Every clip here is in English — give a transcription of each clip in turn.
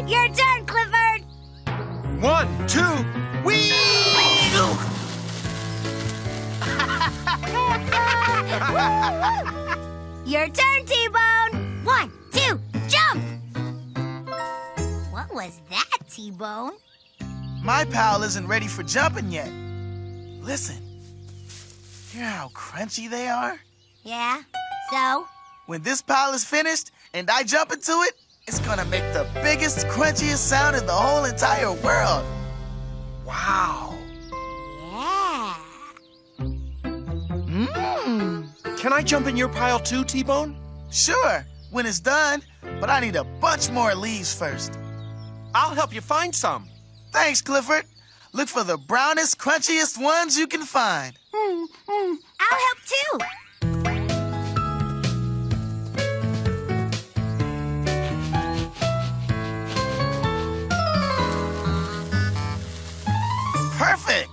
Your turn, Clifford. 1, 2, whee! Your turn, T-Bone. 1, 2, jump! What was that, T-Bone? My pal isn't ready for jumping yet. Listen. Hear how crunchy they are? Yeah, so? When this pile is finished and I jump into it, it's gonna make the biggest, crunchiest sound in the whole entire world. Wow. Yeah. Can I jump in your pile too, T-Bone? Sure, when it's done, but I need a bunch more leaves first. I'll help you find some. Thanks, Clifford. Look for the brownest, crunchiest ones you can find. I'll help too. Perfect.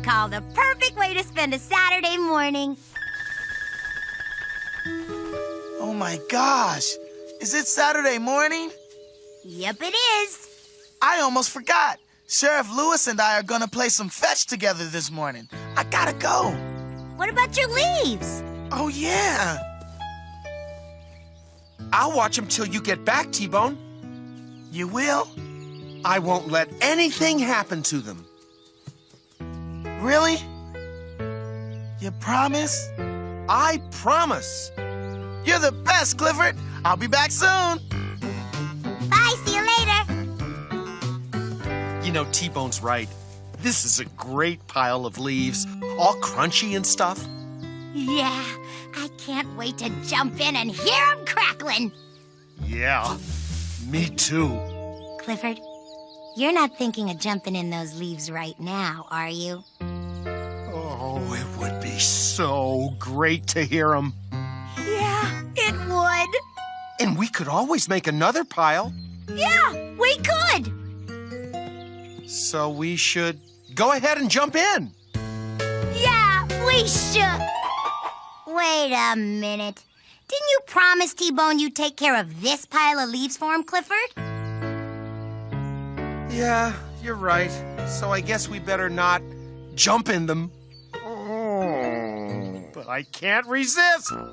Call the perfect way to spend a Saturday morning. Oh my gosh, is it Saturday morning? Yep, it is. I almost forgot. Sheriff Lewis and I are gonna play some fetch together this morning. I gotta go. What about your leaves? Oh yeah. I'll watch them till you get back, T-Bone. You will? I won't let anything happen to them. Really? You promise? I promise. You're the best, Clifford. I'll be back soon. Bye, see you later. You know, T-Bone's right. This is a great pile of leaves, all crunchy and stuff. Yeah, I can't wait to jump in and hear them crackling. Yeah, me too. Clifford, you're not thinking of jumping in those leaves right now, are you? Oh, it would be so great to hear them. Yeah, it would. And we could always make another pile. Yeah, we could. So we should go ahead and jump in. Yeah, we should. Wait a minute. Didn't you promise T-Bone you'd take care of this pile of leaves for him, Clifford? Yeah, you're right. So I guess we better not jump in them. But I can't resist. Wait,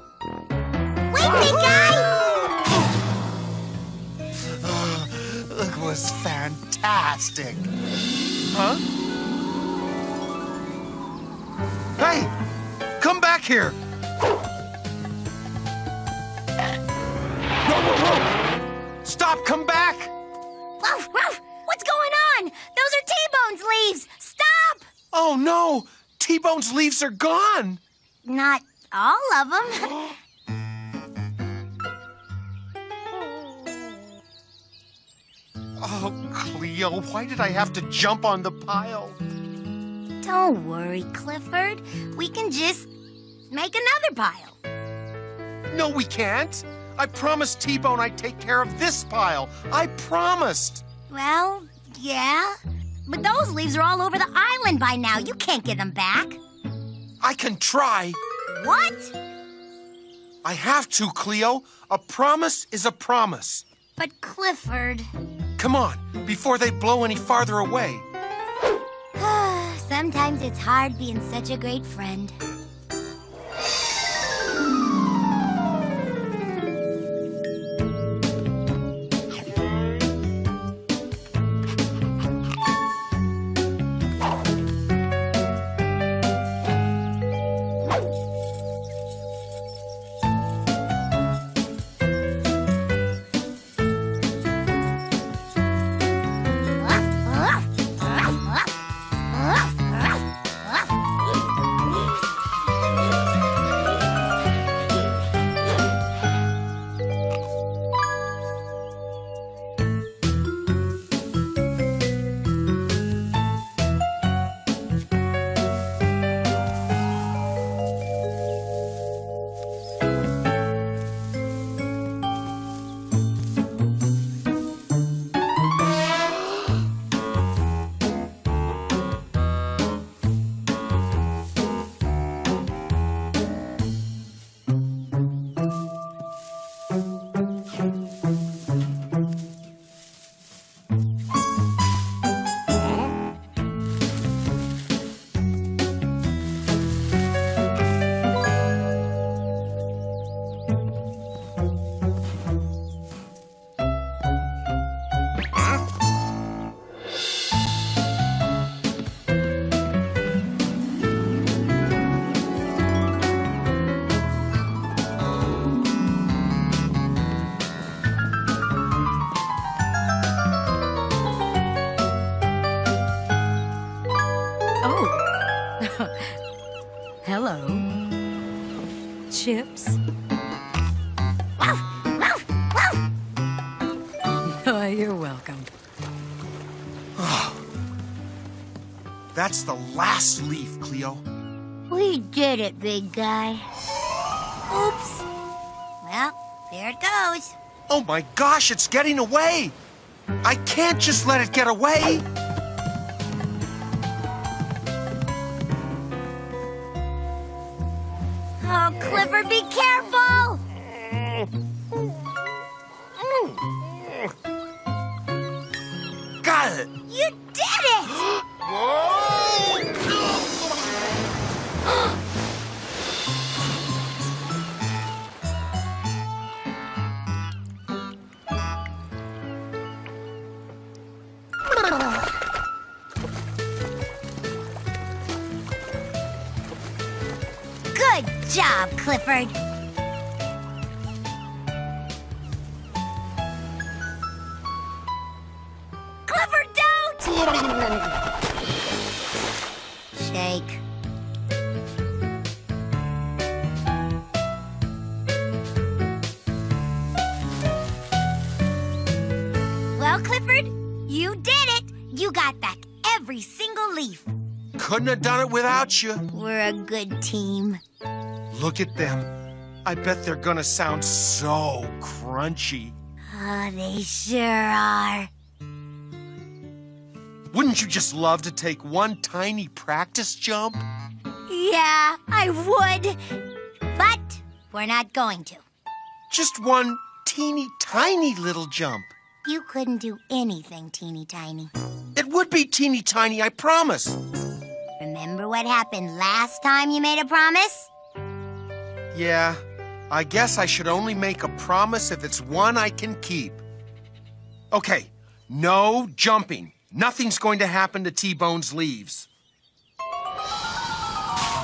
big guy! It was fantastic. Huh? Hey, come back here. Whoa, whoa, whoa. Stop, come back. Woof, woof. What's going on? Those are T-Bone's leaves. Stop! Oh, no. T-Bone's leaves are gone. Not all of them. Oh, Cleo, why did I have to jump on the pile? Don't worry, Clifford. We can just make another pile. No, we can't. I promised T-Bone I'd take care of this pile. I promised. Well, yeah. But those leaves are all over the island by now. You can't get them back. I can try. What? I have to, Cleo. A promise is a promise. But Clifford... Come on, before they blow any farther away. Sometimes it's hard being such a great friend. Hello. Chips? Oh, you're welcome. That's the last leaf, Cleo. We did it, big guy. Oops. Well, there it goes. Oh my gosh, it's getting away! I can't just let it get away! Oh, Clifford, be careful! Got it! You did it! Good job, Clifford. Clifford, don't! Shake. Well, Clifford, you did it. You got back every single leaf. Couldn't have done it without you. We're a good team. Look at them. I bet they're gonna sound so crunchy. Oh, they sure are. Wouldn't you just love to take one tiny practice jump? Yeah, I would. But we're not going to. Just one teeny tiny little jump. You couldn't do anything teeny tiny. It would be teeny tiny, I promise. Remember what happened last time you made a promise? Yeah, I guess I should only make a promise if it's one I can keep. Okay, no jumping. Nothing's going to happen to T-Bone's leaves.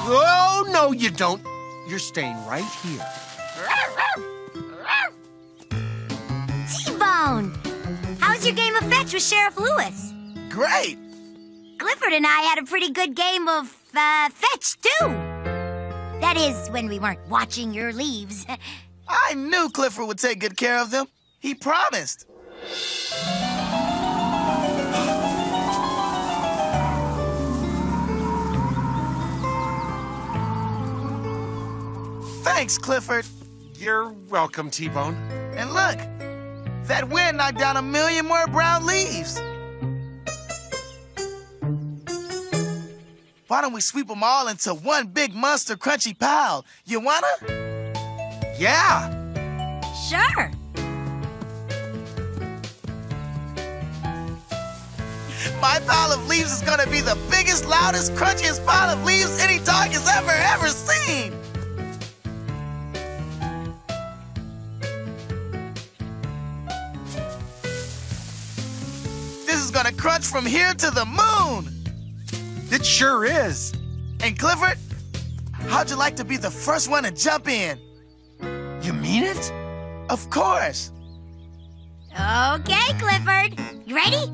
Oh, no, you don't. You're staying right here. T-Bone! How's your game of fetch with Sheriff Lewis? Great! Clifford and I had a pretty good game of fetch, too. That is, when we weren't watching your leaves. I knew Clifford would take good care of them. He promised. Thanks, Clifford. You're welcome, T-Bone. And look, that wind knocked down 1,000,000 more brown leaves. Why don't we sweep them all into one big monster crunchy pile? You wanna? Yeah. Sure. My pile of leaves is gonna be the biggest, loudest, crunchiest pile of leaves any dog has ever seen. This is gonna crunch from here to the moon. It sure is. And Clifford, how'd you like to be the first one to jump in? You mean it? Of course. Okay, Clifford. You ready?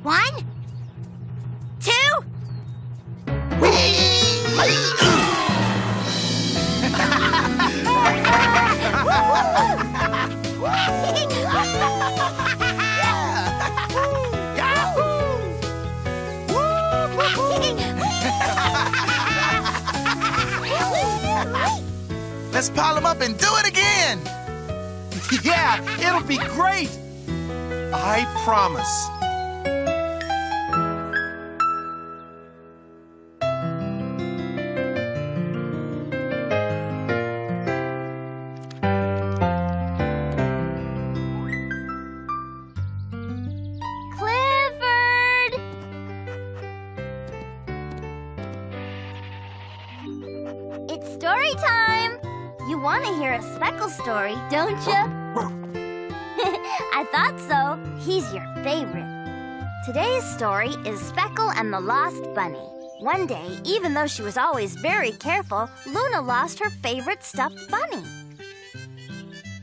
1, 2. Let's pile them up and do it again. Yeah, it'll be great. I promise. Clifford! It's story time. You want to hear a Speckle story, don't you? I thought so. He's your favorite. Today's story is Speckle and the Lost Bunny. One day, even though she was always very careful, Luna lost her favorite stuffed bunny.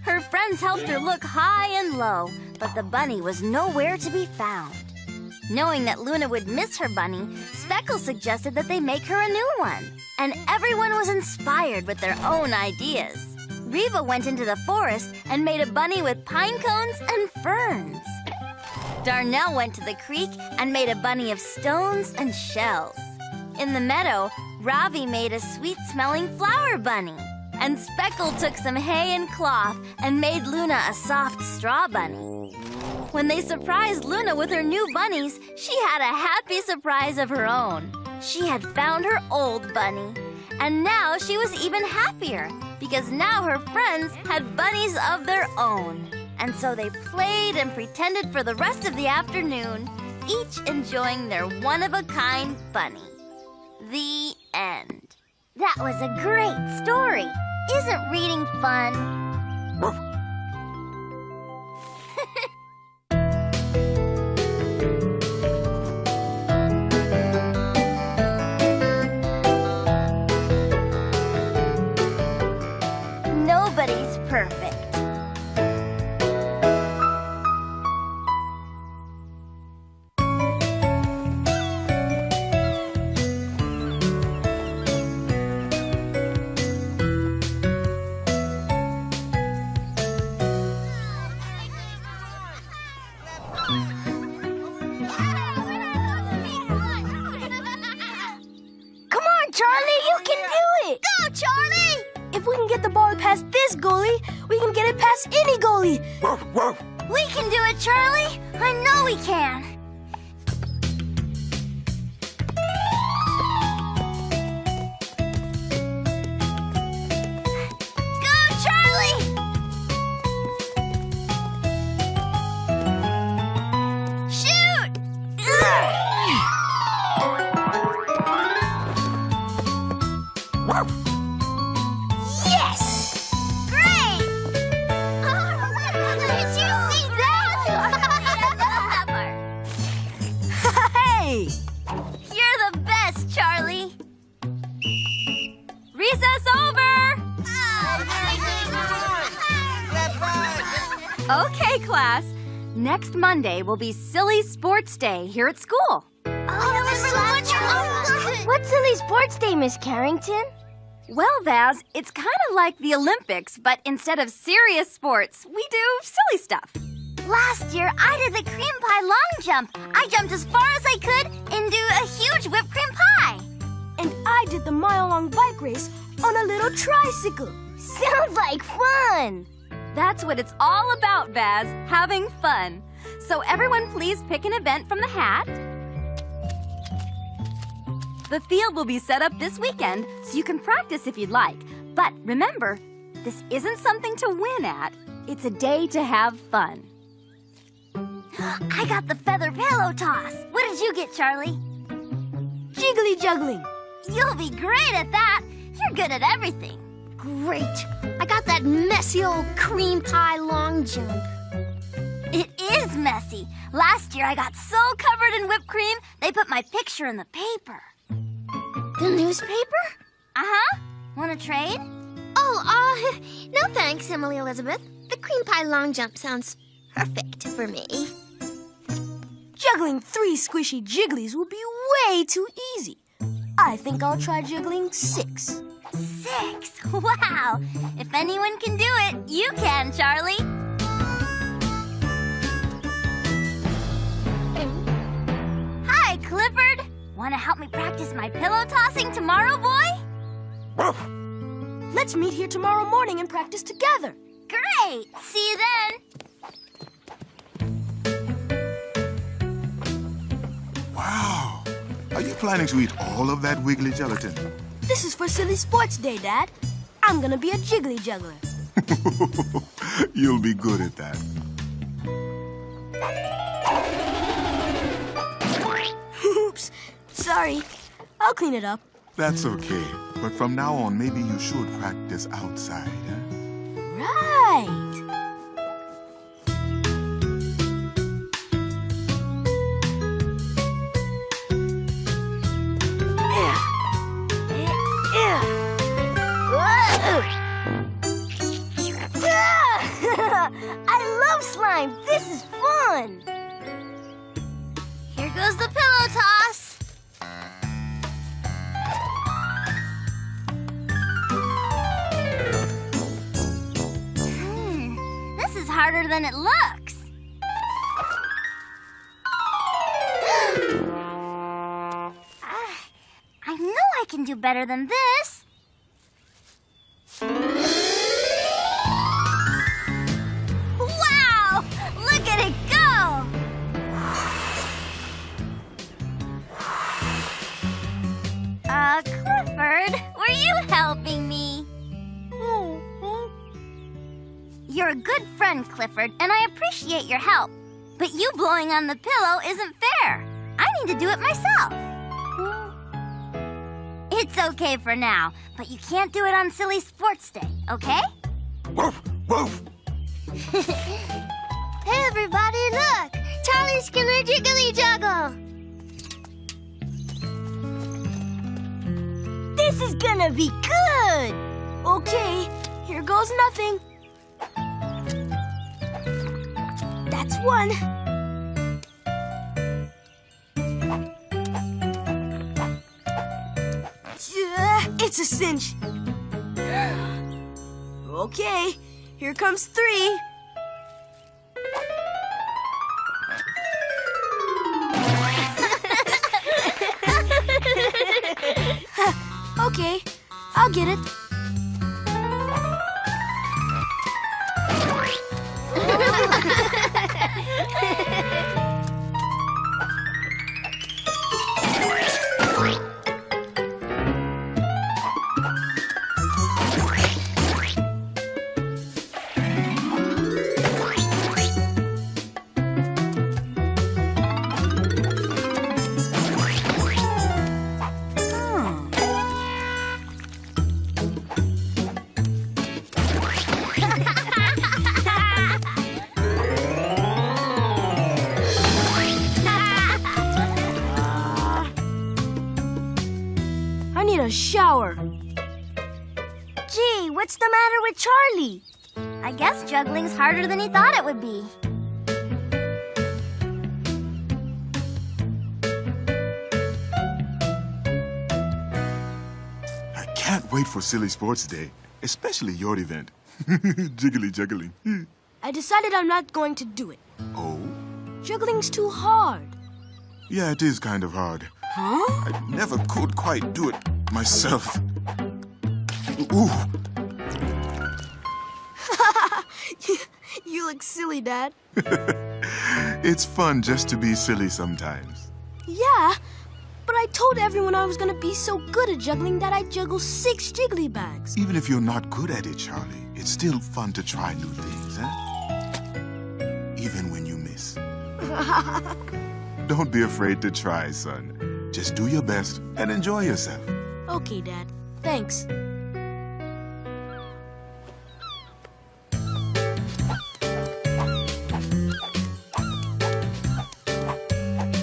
Her friends helped her look high and low, but the bunny was nowhere to be found. Knowing that Luna would miss her bunny, Speckles suggested that they make her a new one. And everyone was inspired with their own ideas. Reva went into the forest and made a bunny with pine cones and ferns. Darnell went to the creek and made a bunny of stones and shells. In the meadow, Ravi made a sweet-smelling flower bunny. And Speckle took some hay and cloth and made Luna a soft straw bunny. When they surprised Luna with her new bunnies, she had a happy surprise of her own. She had found her old bunny. And now she was even happier because now her friends had bunnies of their own. And so they played and pretended for the rest of the afternoon, each enjoying their one-of-a-kind bunny. The end. That was a great story. Isn't reading fun? Nobody's perfect. Come on, Charlie, you can do it! Go, Charlie! If we can get the ball past this goalie, we can get it past any goalie. We can do it, Charlie. I know we can. Go, Charlie! Shoot! Yes! Great! Did you see that? Hey! You're the best, Charlie. Recess over! Okay, class. Next Monday will be Silly Sports Day here at school. What's Silly Sports Day, Miss Carrington? Well, Vaz, it's kind of like the Olympics, but instead of serious sports, we do silly stuff. Last year, I did the cream pie long jump. I jumped as far as I could into a huge whipped cream pie. And I did the mile-long bike race on a little tricycle. Sounds like fun! That's what it's all about, Vaz, having fun. So everyone please pick an event from the hat. The field will be set up this weekend, so you can practice if you'd like. But remember, this isn't something to win at. It's a day to have fun. I got the feather pillow toss. What did you get, Charlie? Jiggly juggling. You'll be great at that. You're good at everything. Great. I got that messy old cream pie long jump. It is messy. Last year, I got so covered in whipped cream, they put my picture in the paper. The newspaper? Uh-huh. Want to trade? Oh, no thanks, Emily Elizabeth. The cream pie long jump sounds perfect for me. Juggling 3 squishy jigglies will be way too easy. I think I'll try juggling 6. 6? Wow! If anyone can do it, you can, Charlie. Hi, Clifford. Want to help me practice my pillow tossing tomorrow, boy? Let's meet here tomorrow morning and practice together. Great! See you then. Wow. Are you planning to eat all of that wiggly gelatin? This is for Silly Sports Day, Dad. I'm gonna be a jiggly juggler. You'll be good at that. Oops. Sorry. I'll clean it up. That's okay. But from now on, maybe you should practice outside. Right. I love slime. This is fun. Here harder than it looks. I know I can do better than this. Wow! Look at it go! Clifford, were you helping me? You're a good friend, Clifford, and I appreciate your help. But you blowing on the pillow isn't fair. I need to do it myself. It's okay for now, but you can't do it on Silly Sports Day, okay? Woof, woof. Hey, everybody, look! Charlie's gonna jiggly juggle! This is gonna be good! Okay, here goes nothing. That's one. It's a cinch. Okay, here comes 3. Okay, I'll get it. I need a shower. Gee, what's the matter with Charlie? I guess juggling's harder than he thought it would be. I can't wait for Silly Sports Day, especially your event. Jiggly juggling. I decided I'm not going to do it. Oh? Juggling's too hard. Yeah, it is kind of hard. Huh? I never could quite do it myself. Ooh. You look silly, Dad. It's fun just to be silly sometimes. Yeah, but I told everyone I was gonna be so good at juggling that I'd juggle 6 jiggly bags. Even if you're not good at it, Charlie, it's still fun to try new things, huh? Even when you miss. Don't be afraid to try, son. Just do your best and enjoy yourself. Okay, Dad. Thanks.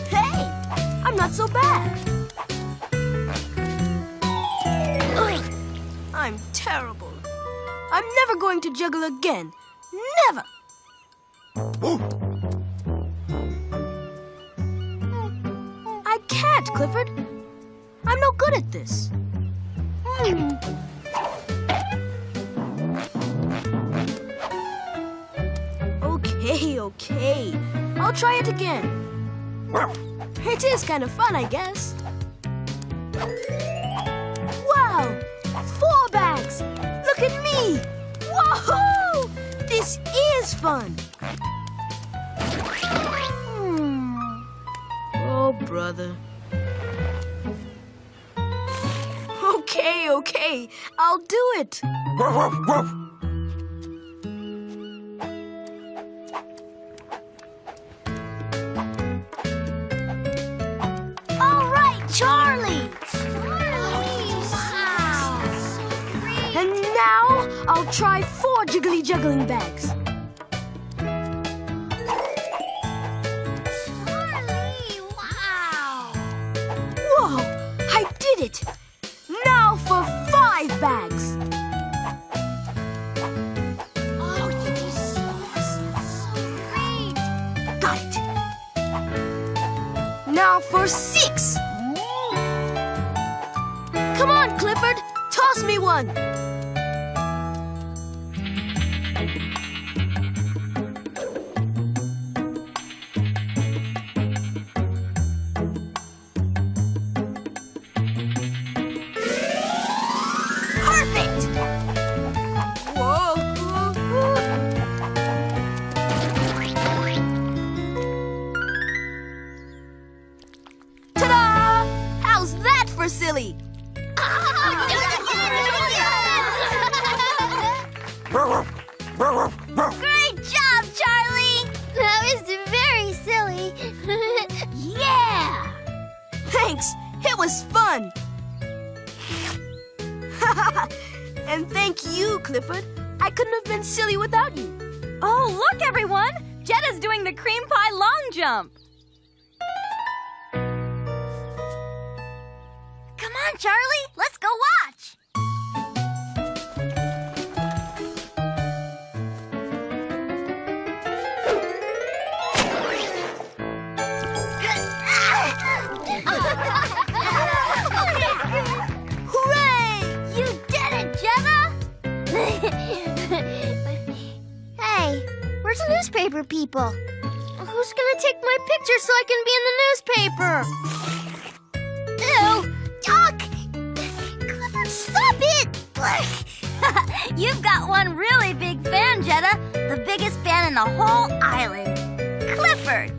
Hey! I'm not so bad. Ugh, I'm terrible. I'm never going to juggle again. Never! I can't, Clifford. I'm no good at this. Okay. I'll try it again. It is kind of fun, I guess. Wow! 4 bags! Look at me! Woohoo! This is fun! Oh, brother. Okay. I'll do it. Woof, woof, woof. All right, Charlie! And now I'll try 4 jiggly juggling bags. Charlie, wow! Whoa! I did it! Now for 5 bags. Oh, this is so great! Got it. Now for 6. Come on, Clifford. Toss me one. Great job, Charlie! That was very silly. Yeah! Thanks. It was fun. And thank you, Clifford. I couldn't have been silly without you. Oh, look, everyone! Jetta's doing the cream pie long jump. Come on, Charlie. Let's go watch. Hooray! You did it, Jetta! Hey, where's the newspaper people? Who's gonna take my picture so I can be in the newspaper? Ew! Yuck! Clifford, stop it! You've got one really big fan, Jetta. The biggest fan in the whole island. Clifford.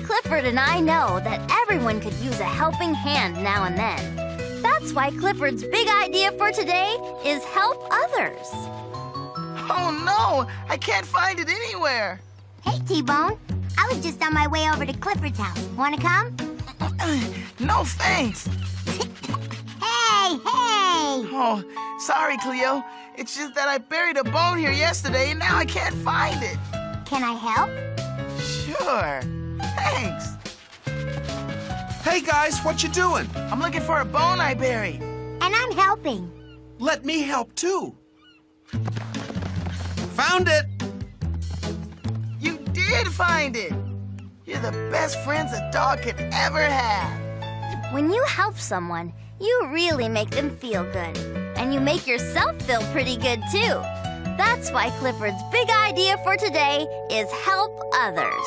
Clifford and I know that everyone could use a helping hand now and then. That's why Clifford's big idea for today is help others. Oh no, I can't find it anywhere. Hey, T-Bone. I was just on my way over to Clifford's house. Wanna come? No thanks. Hey! Oh, sorry, Cleo. It's just that I buried a bone here yesterday and now I can't find it. Can I help? Sure. Thanks. Hey, guys, what you doing? I'm looking for a bone I buried. And I'm helping. Let me help, too. Found it! You did find it. You're the best friends a dog could ever have. When you help someone, you really make them feel good. And you make yourself feel pretty good, too. That's why Clifford's big idea for today is help others.